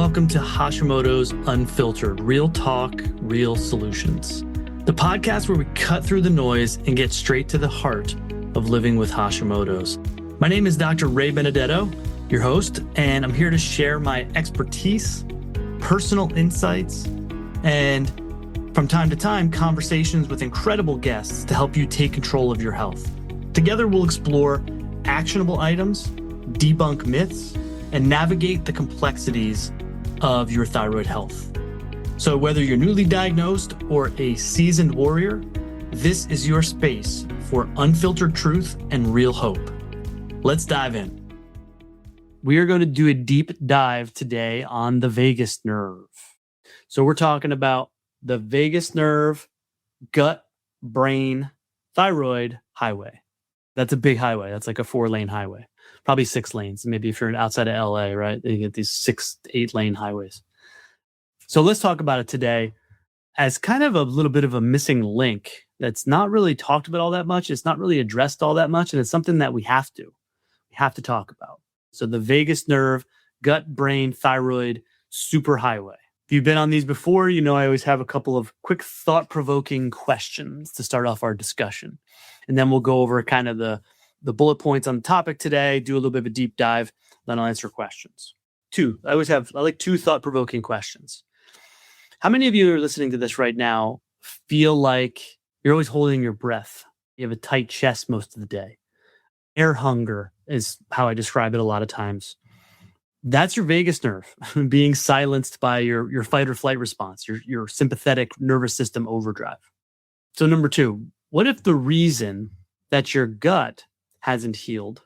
welcome to Hashimoto's Unfiltered, real talk, real solutions. The podcast where we cut through the noise and get straight to the heart of living with Hashimoto's. My name is Dr. Ray Benedetto, your host, and I'm here to share my expertise, personal insights, and from time to time, conversations with incredible guests to help you take control of your health. Together, we'll explore actionable items, debunk myths, and navigate the complexities of your thyroid health. So whether you're newly diagnosed or a seasoned warrior, this is your space for unfiltered truth and real hope. Let's dive in. We are going to do a deep dive today on the vagus nerve. So we're talking about the vagus nerve, gut-brain-thyroid highway. That's a big highway. That's like a 4-lane highway. Probably 6 lanes. Maybe if you're outside of LA, right? You get these 6 to 8 lane highways. So let's talk about it today as kind of a little bit of a missing link that's not really talked about all that much. It's not really addressed all that much. And it's something that we have to talk about. So the vagus nerve, gut-brain-thyroid superhighway. If you've been on these before, you know I always have a couple of quick thought-provoking questions to start off our discussion. And then we'll go over kind of the bullet points on the topic today, do a little bit of a deep dive, then I'll answer questions. I like 2 thought-provoking questions. How many of you are listening to this right now feel like you're always holding your breath? You have a tight chest most of the day. Air hunger is how I describe it a lot of times. That's your vagus nerve being silenced by your fight or flight response, your sympathetic nervous system overdrive. So number 2, what if the reason that your gut hasn't healed,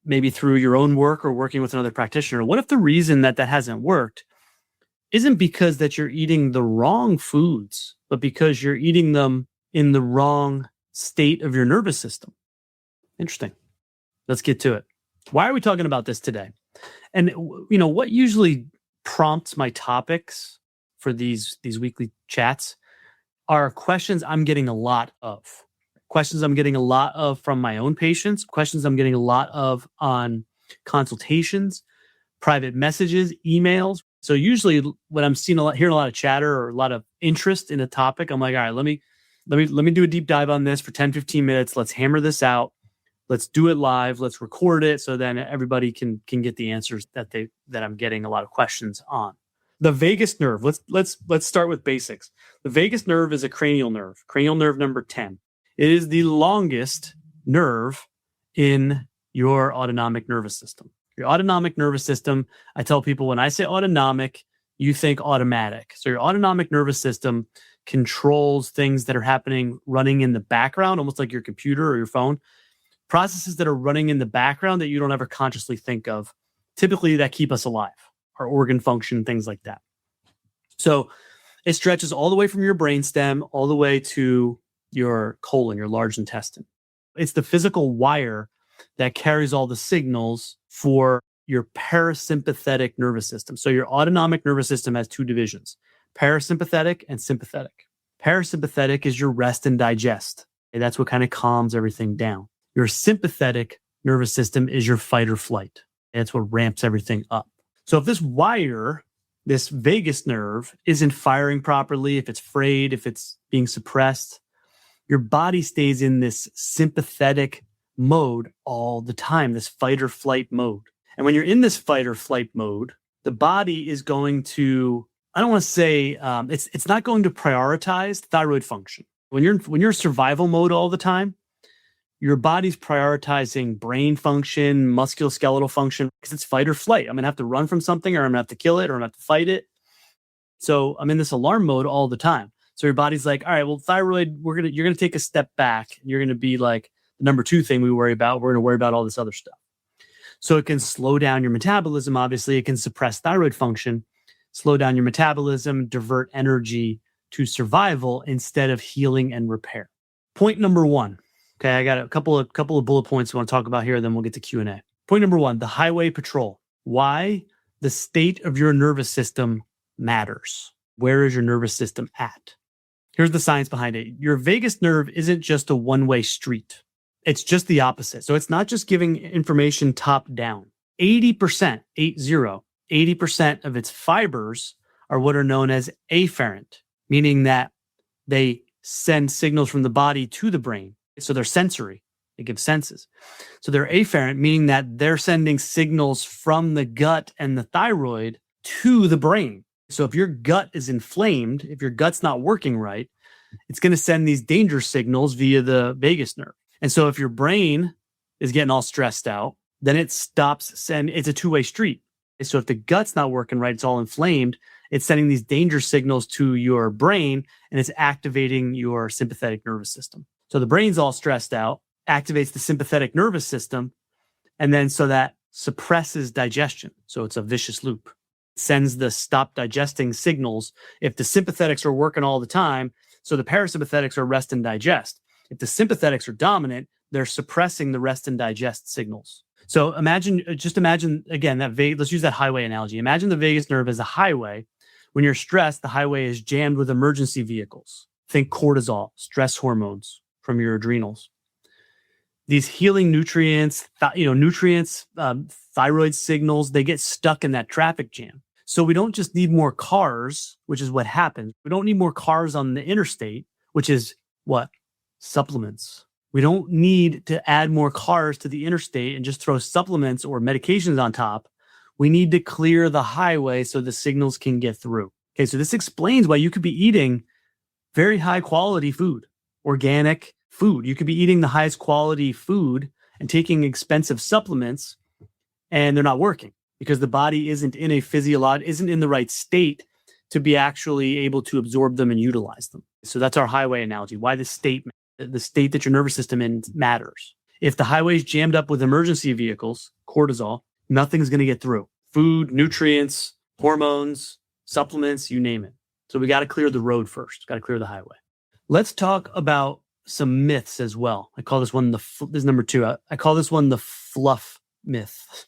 maybe through your own work or working with another practitioner, what if the reason that hasn't worked isn't because that you're eating the wrong foods, but because you're eating them in the wrong state of your nervous system? Interesting. Let's get to it. Why are we talking about this today? And you know what usually prompts my topics for these weekly chats are questions I'm getting a lot of. Questions I'm getting a lot of from my own patients, questions I'm getting a lot of on consultations, private messages, emails. So usually when I'm hearing a lot of chatter or a lot of interest in a topic, I'm like, all right, let me do a deep dive on this for 10, 15 minutes. Let's hammer this out. Let's do it live. Let's record it so then everybody can get the answers that I'm getting a lot of questions on. The vagus nerve. Let's start with basics. The vagus nerve is a cranial nerve number 10. It is the longest nerve in your autonomic nervous system. Your autonomic nervous system, I tell people when I say autonomic, you think automatic. So your autonomic nervous system controls things that are happening running in the background, almost like your computer or your phone. Processes that are running in the background that you don't ever consciously think of, typically that keep us alive, our organ function, things like that. So it stretches all the way from your brainstem all the way to your colon, your large intestine. It's the physical wire that carries all the signals for your parasympathetic nervous system. So your autonomic nervous system has 2 divisions, parasympathetic and sympathetic. Parasympathetic is your rest and digest. And that's what kind of calms everything down. Your sympathetic nervous system is your fight or flight. That's what ramps everything up. So if this wire, this vagus nerve, isn't firing properly, if it's frayed, if it's being suppressed, your body stays in this sympathetic mode all the time, this fight or flight mode. And when you're in this fight or flight mode, the body is going to, I don't want to say, it's not going to prioritize thyroid function. When you're in survival mode all the time, your body's prioritizing brain function, musculoskeletal function, because it's fight or flight. I'm going to have to run from something, or I'm going to have to kill it, or I'm going to have to fight it. So I'm in this alarm mode all the time. So your body's like, all right, well, thyroid, you're going to take a step back. You're going to be like the number 2 thing we worry about. We're going to worry about all this other stuff. So it can slow down your metabolism. Obviously, it can suppress thyroid function, slow down your metabolism, divert energy to survival instead of healing and repair. Point number 1. Okay, I got a couple of bullet points I want to talk about here, then we'll get to Q&A. Point number 1, the highway patrol. Why the state of your nervous system matters. Where is your nervous system at? Here's the science behind it. Your vagus nerve isn't just a one-way street. It's just the opposite. So it's not just giving information top down. 80%, 80, 80% of its fibers are what are known as afferent, meaning that they send signals from the body to the brain. So they're sensory. They give senses. So they're afferent, meaning that they're sending signals from the gut and the thyroid to the brain. So if your gut is inflamed, if your gut's not working right, it's going to send these danger signals via the vagus nerve. And so if your brain is getting all stressed out, then it stops sending. It's a two-way street. So if the gut's not working right, it's all inflamed, it's sending these danger signals to your brain and it's activating your sympathetic nervous system. So the brain's all stressed out, activates the sympathetic nervous system, and then so that suppresses digestion. So it's a vicious loop. It sends the stop digesting signals. If the sympathetics are working all the time, so the parasympathetics are rest and digest. If the sympathetics are dominant, they're suppressing the rest and digest signals. So just imagine again, let's use that highway analogy. Imagine the vagus nerve as a highway. When you're stressed, the highway is jammed with emergency vehicles. Think cortisol, stress hormones from your adrenals. These healing nutrients, thyroid signals, they get stuck in that traffic jam. So we don't just need more cars, which is what happens. We don't need more cars on the interstate, which is what? Supplements. We don't need to add more cars to the interstate and just throw supplements or medications on top. We need to clear the highway so the signals can get through. Okay, so this explains why you could be eating very high quality food, organic food. You could be eating the highest quality food and taking expensive supplements, and they're not working because the body isn't in the right state to be actually able to absorb them and utilize them. So that's our highway analogy. Why the state that your nervous system in matters. If the highway is jammed up with emergency vehicles, cortisol, nothing's going to get through. Food, nutrients, hormones, supplements, you name it. So we got to clear the road first. Got to clear the highway. Let's talk about some myths as well. I call this one this is number 2. I call this one the fluff myth.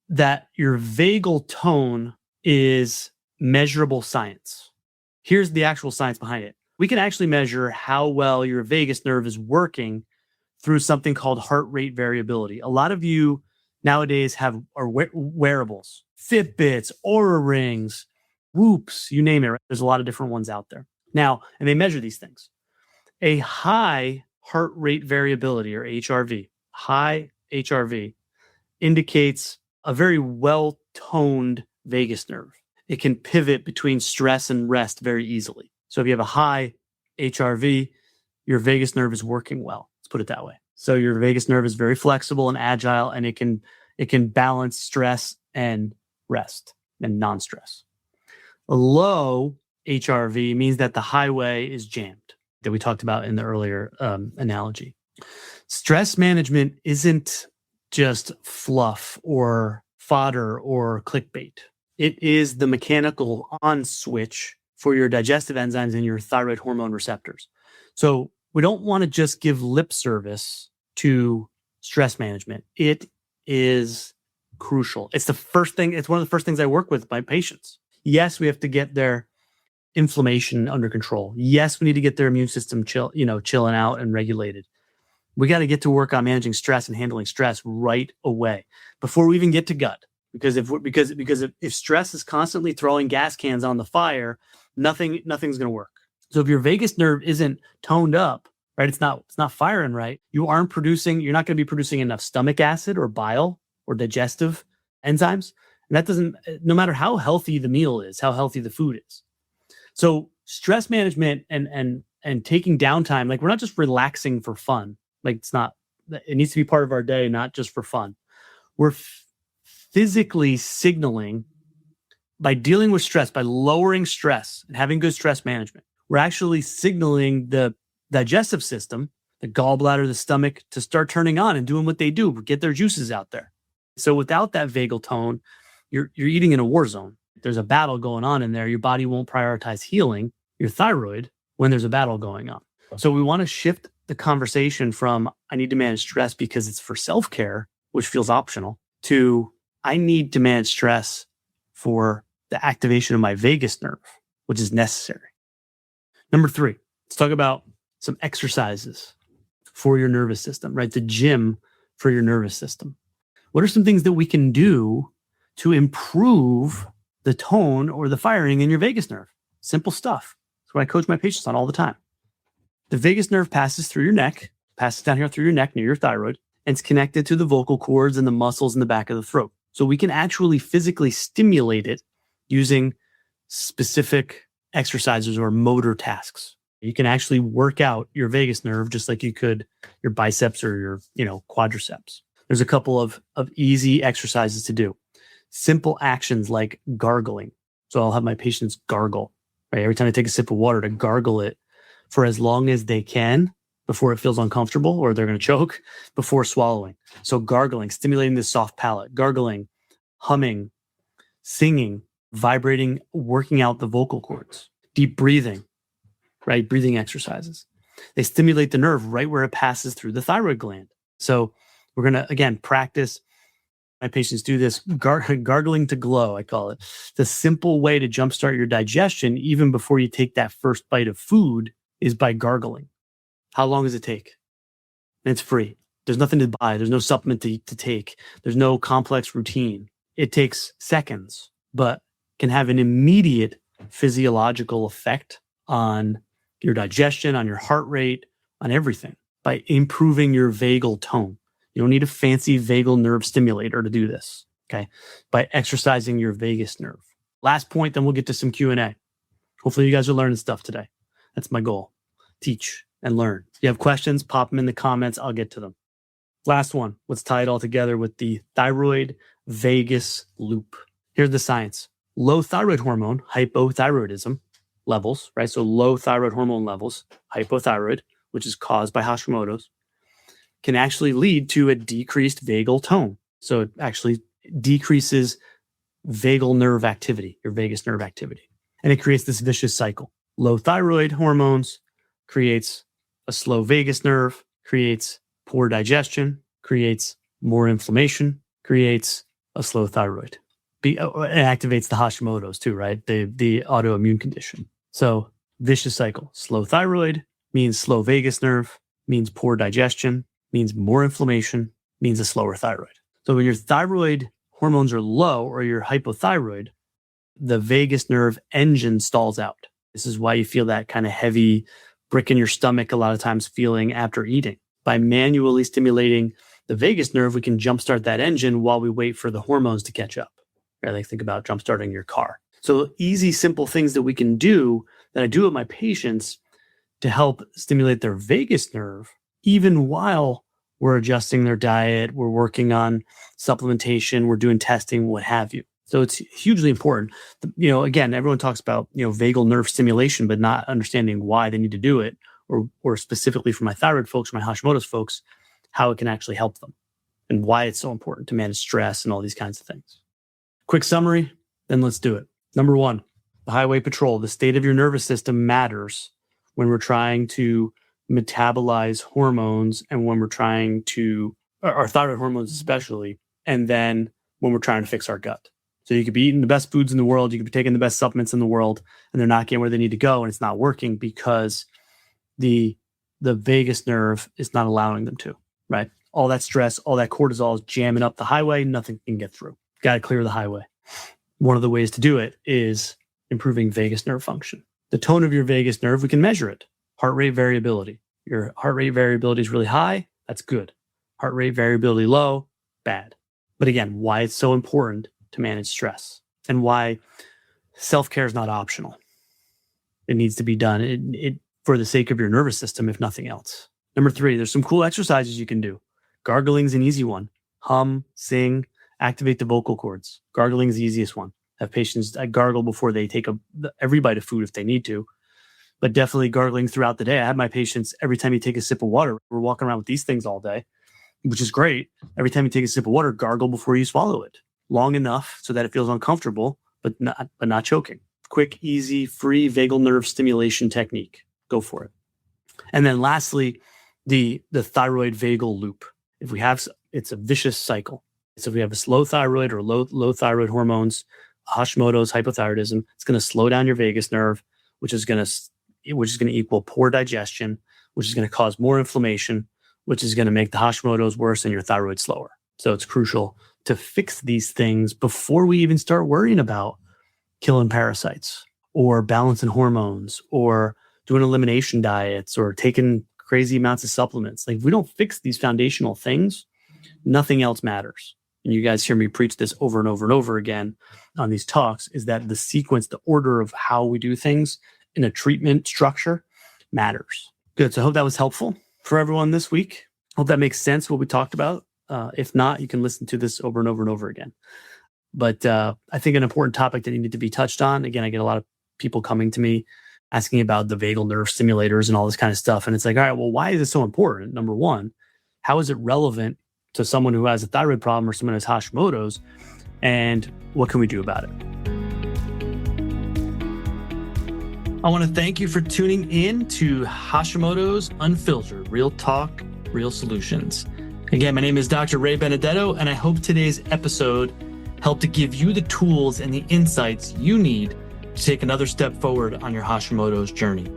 That your vagal tone is measurable science. Here's the actual science behind it. We can actually measure how well your vagus nerve is working through something called heart rate variability. A lot of you nowadays are wearables, Fitbits, Oura Rings, Whoops, you name it. Right? There's a lot of different ones out there. Now, and they measure these things. A high heart rate variability, or HRV, high HRV, indicates a very well-toned vagus nerve. It can pivot between stress and rest very easily. So if you have a high HRV, your vagus nerve is working well. Let's put it that way. So your vagus nerve is very flexible and agile, and it can balance stress and rest and non-stress. A low HRV means that the highway is jammed, that we talked about in the earlier analogy. Stress management isn't just fluff or fodder or clickbait. It is the mechanical on switch for your digestive enzymes and your thyroid hormone receptors. So we don't want to just give lip service to stress management. It is crucial. It's one of the first things I work with my patients. Yes, we have to get their inflammation under control. Yes, we need to get their immune system chilling out and regulated. We got to get to work on managing stress and handling stress right away before we even get to gut. Because if stress is constantly throwing gas cans on the fire, nothing's going to work. So if your vagus nerve isn't toned up, right, it's not firing right, you're not going to be producing enough stomach acid or bile or digestive enzymes. And that doesn't, no matter how healthy the meal is, how healthy the food is. So stress management and taking downtime, like we're not just relaxing for fun. Like it needs to be part of our day, not just for fun. We're physically signaling by dealing with stress, by lowering stress and having good stress management. We're actually signaling the digestive system, the gallbladder, the stomach, to start turning on and doing what they do, get their juices out there. So without that vagal tone, you're eating in a war zone. There's a battle going on in there. Your body won't prioritize healing your thyroid when there's a battle going on. So we want to shift the conversation from I need to manage stress because it's for self-care, which feels optional, to I need to manage stress for the activation of my vagus nerve, which is necessary. Number 3, let's talk about some exercises for your nervous system, right? The gym for your nervous system. What are some things that we can do to improve the tone or the firing in your vagus nerve. Simple stuff. That's what I coach my patients on all the time. The vagus nerve passes through your neck, passes down here through your neck near your thyroid, and it's connected to the vocal cords and the muscles in the back of the throat. So we can actually physically stimulate it using specific exercises or motor tasks. You can actually work out your vagus nerve just like you could your biceps or your, quadriceps. There's a couple of easy exercises to do. Simple actions like gargling. So I'll have my patients gargle, right? Every time I take a sip of water, to gargle it for as long as they can before it feels uncomfortable or they're going to choke before swallowing. So gargling, stimulating the soft palate, gargling, humming, singing, vibrating, working out the vocal cords, deep breathing, right? Breathing exercises. They stimulate the nerve right where it passes through the thyroid gland. So we're going to, again, practice. My patients do this gargling to glow, I call it. The simple way to jumpstart your digestion, even before you take that first bite of food, is by gargling. How long does it take? And it's free. There's nothing to buy. There's no supplement to take. There's no complex routine. It takes seconds, but can have an immediate physiological effect on your digestion, on your heart rate, on everything by improving your vagal tone. You don't need a fancy vagal nerve stimulator to do this, okay? By exercising your vagus nerve. Last point, then we'll get to some Q&A. Hopefully you guys are learning stuff today. That's my goal. Teach and learn. If you have questions, pop them in the comments. I'll get to them. Last one. Let's tie it all together with the thyroid vagus loop. Here's the science. Low thyroid hormone, hypothyroidism levels, right? So low thyroid hormone levels, hypothyroid, which is caused by Hashimoto's, can actually lead to a decreased vagal tone. So it actually decreases vagal nerve activity, your vagus nerve activity. And it creates this vicious cycle. Low thyroid hormones creates a slow vagus nerve, creates poor digestion, creates more inflammation, creates a slow thyroid. It activates the Hashimoto's too, right? The autoimmune condition. So vicious cycle. Slow thyroid means slow vagus nerve, means poor digestion, means more inflammation, means a slower thyroid. So when your thyroid hormones are low or you're hypothyroid, the vagus nerve engine stalls out. This is why you feel that kind of heavy brick in your stomach a lot of times feeling after eating. By manually stimulating the vagus nerve, we can jumpstart that engine while we wait for the hormones to catch up. Right? Like think about jumpstarting your car. So easy, simple things that we can do that I do with my patients to help stimulate their vagus nerve, even while we're adjusting their diet, we're working on supplementation, we're doing testing, what have you. So it's hugely important. Again, everyone talks about, vagal nerve stimulation, but not understanding why they need to do it, or specifically for my thyroid folks, my Hashimoto's folks, how it can actually help them and why it's so important to manage stress and all these kinds of things. Quick summary, then let's do it. Number one, the highway patrol. The state of your nervous system matters when we're trying to metabolize hormones and when we're trying to, our thyroid hormones especially, and then when we're trying to fix our gut. So you could be eating the best foods in the world, you could be taking the best supplements in the world, and they're not getting where they need to go, and it's not working because the vagus nerve is not allowing them to, right? All that stress, all that cortisol is jamming up the highway, nothing can get through. Got to clear the highway. One of the ways to do it is improving vagus nerve function. The tone of your vagus nerve, we can measure it. Heart rate variability. Your heart rate variability is really high, that's good. Heart rate variability low, bad. But again, why it's so important to manage stress and why self-care is not optional. It needs to be done it for the sake of your nervous system, if nothing else. Number 3, there's some cool exercises you can do. Gargling's an easy one. Hum, sing, activate the vocal cords. Gargling is the easiest one. Have patients gargle before they take every bite of food if they need to, but definitely gargling throughout the day. I have my patients, every time you take a sip of water, we're walking around with these things all day, which is great. Every time you take a sip of water, gargle before you swallow it. Long enough so that it feels uncomfortable, but not choking. Quick, easy, free vagal nerve stimulation technique. Go for it. And then lastly, the thyroid vagal loop. If we have, it's a vicious cycle. So if we have a slow thyroid or low thyroid hormones, Hashimoto's, hypothyroidism, it's going to slow down your vagus nerve, which is going to equal poor digestion, which is going to cause more inflammation, which is going to make the Hashimoto's worse and your thyroid slower. So it's crucial to fix these things before we even start worrying about killing parasites or balancing hormones or doing elimination diets or taking crazy amounts of supplements. Like if we don't fix these foundational things, nothing else matters. And you guys hear me preach this over and over and over again on these talks, is that the sequence, the order of how we do things in a treatment structure matters. Good. So I hope that was helpful for everyone this week. Hope that makes sense what we talked about. If not, you can listen to this over and over and over again. But I think an important topic that needed to be touched on, again, I get a lot of people coming to me asking about the vagal nerve stimulators and all this kind of stuff. And it's like, all right, well, why is it so important? Number one, how is it relevant to someone who has a thyroid problem or someone who has Hashimoto's? And what can we do about it? I want to thank you for tuning in to Hashimoto's Unfiltered, Real Talk, Real Solutions. Again, my name is Dr. Ray Benedetto, and I hope today's episode helped to give you the tools and the insights you need to take another step forward on your Hashimoto's journey.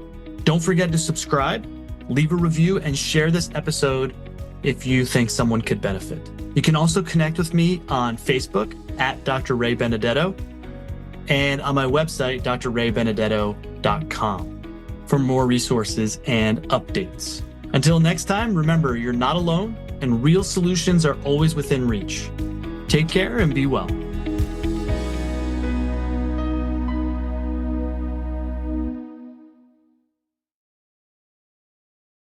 Don't forget to subscribe, leave a review, and share this episode if you think someone could benefit. You can also connect with me on Facebook at Dr. Ray Benedetto and on my website, drraybenedetto.com, for more resources and updates. Until next time, remember, you're not alone and real solutions are always within reach. Take care and be well.